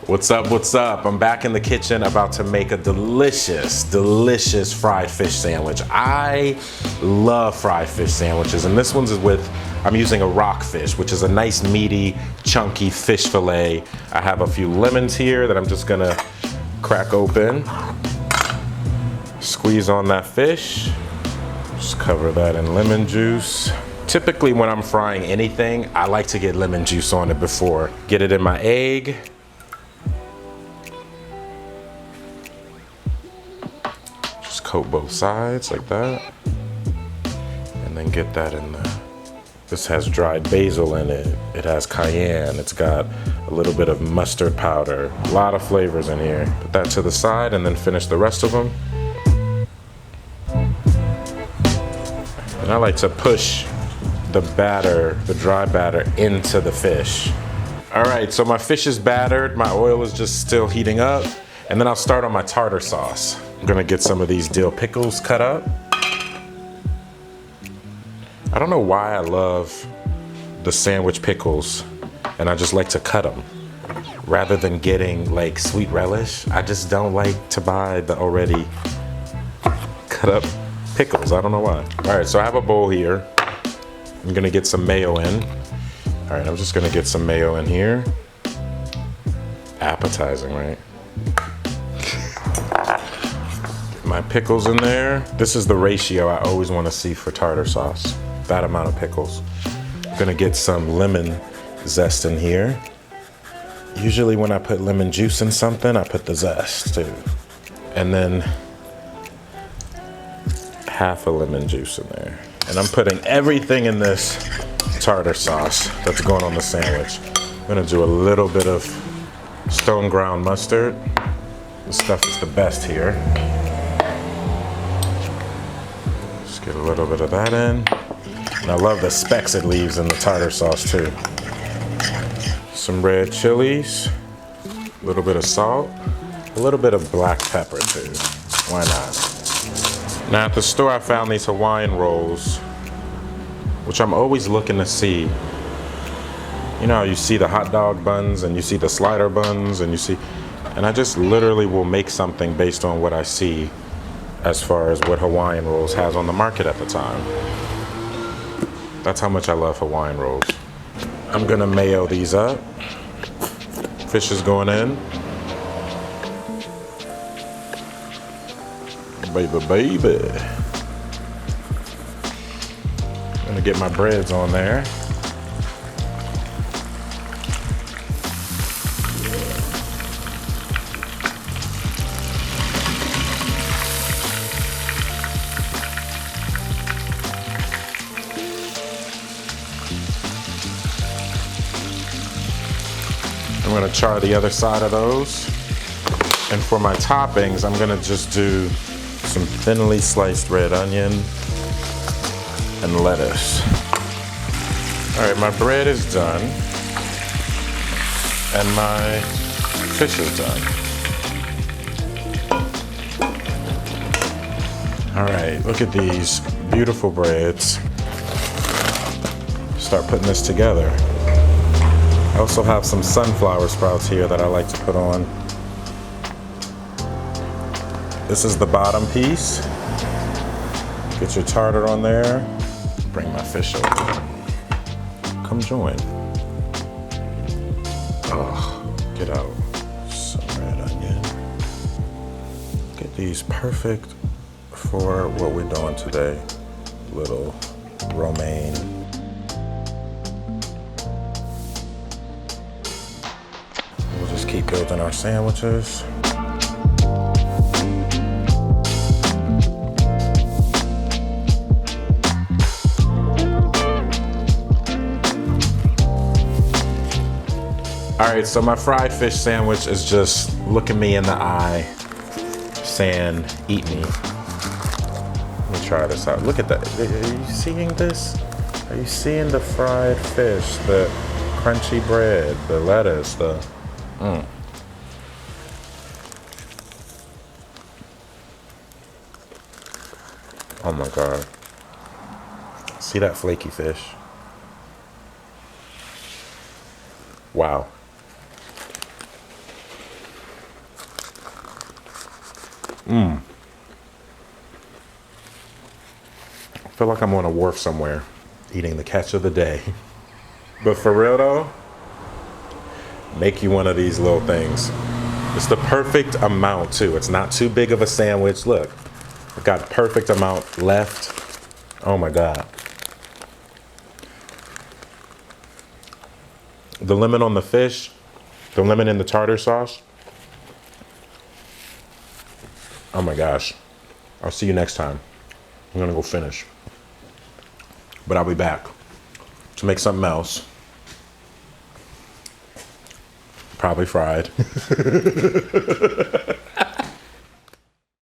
What's up, what's up? I'm back in the kitchen about to make a delicious, delicious fried fish sandwich. I love fried fish sandwiches, and this one's I'm using a rockfish, which is a nice meaty, chunky fish fillet. I have a few lemons here that I'm just gonna crack open. Squeeze on that fish. Just cover that in lemon juice. Typically when I'm frying anything, I like to get lemon juice on it before. Get it in my egg. Just coat both sides like that. And then get that in the, this has dried basil in it. It has cayenne. It's got a little bit of mustard powder. A lot of flavors in here. Put that to the side and then finish the rest of them. And I like to push the batter, the dry batter, into the fish. All right, so my fish is battered. My oil is just still heating up. And then I'll start on my tartar sauce. I'm gonna get some of these dill pickles cut up. I don't know why I love the sandwich pickles, and I just like to cut them rather than getting like sweet relish. I just don't like to buy the already cut up pickles. I don't know why. All right, so I have a bowl here. I'm gonna get some mayo in. All right, I'm just gonna get some mayo in here. Appetizing, right? Get my pickles in there. This is the ratio I always wanna see for tartar sauce. That amount of pickles. I'm gonna get some lemon zest in here. Usually when I put lemon juice in something, I put the zest too. And then half a lemon juice in there. And I'm putting everything in this tartar sauce that's going on the sandwich. I'm gonna do a little bit of stone ground mustard. This stuff is the best here. Just get a little bit of that in. And I love the specks it leaves in the tartar sauce too. Some red chilies, a little bit of salt, a little bit of black pepper too. Why not? Now at the store I found these Hawaiian rolls, which I'm always looking to see. You know how you see the hot dog buns and you see the slider buns and and I just literally will make something based on what I see as far as what Hawaiian rolls has on the market at the time. That's how much I love Hawaiian rolls. I'm gonna mayo these up. Fish is going in. Baby, baby. I'm gonna get my breads on there. I'm gonna char the other side of those. And for my toppings, I'm gonna just do some thinly sliced red onion and lettuce. All right, my bread is done and my fish is done. All right, look at these beautiful breads. Start putting this together. I also have some sunflower sprouts here that I like to put on. This is the bottom piece. Get your tartar on there. Bring my fish over. Come join. Oh, get out. Some red onion. Get these perfect for what we're doing today. Little romaine. We'll just keep building our sandwiches. All right, so my fried fish sandwich is just looking me in the eye, saying, eat me. Let me try this out. Look at that. Are you seeing this? Are you seeing the fried fish, the crunchy bread, the lettuce, the, Oh my God. See that flaky fish? Wow. I feel like I'm on a wharf somewhere eating the catch of the day. But for real though, make you one of these little things. It's the perfect amount too. It's not too big of a sandwich. Look, I've got perfect amount left. Oh my God. The lemon on the fish, the lemon in the tartar sauce. Oh my gosh. I'll see you next time. I'm gonna go finish. But I'll be back to make something else. Probably fried.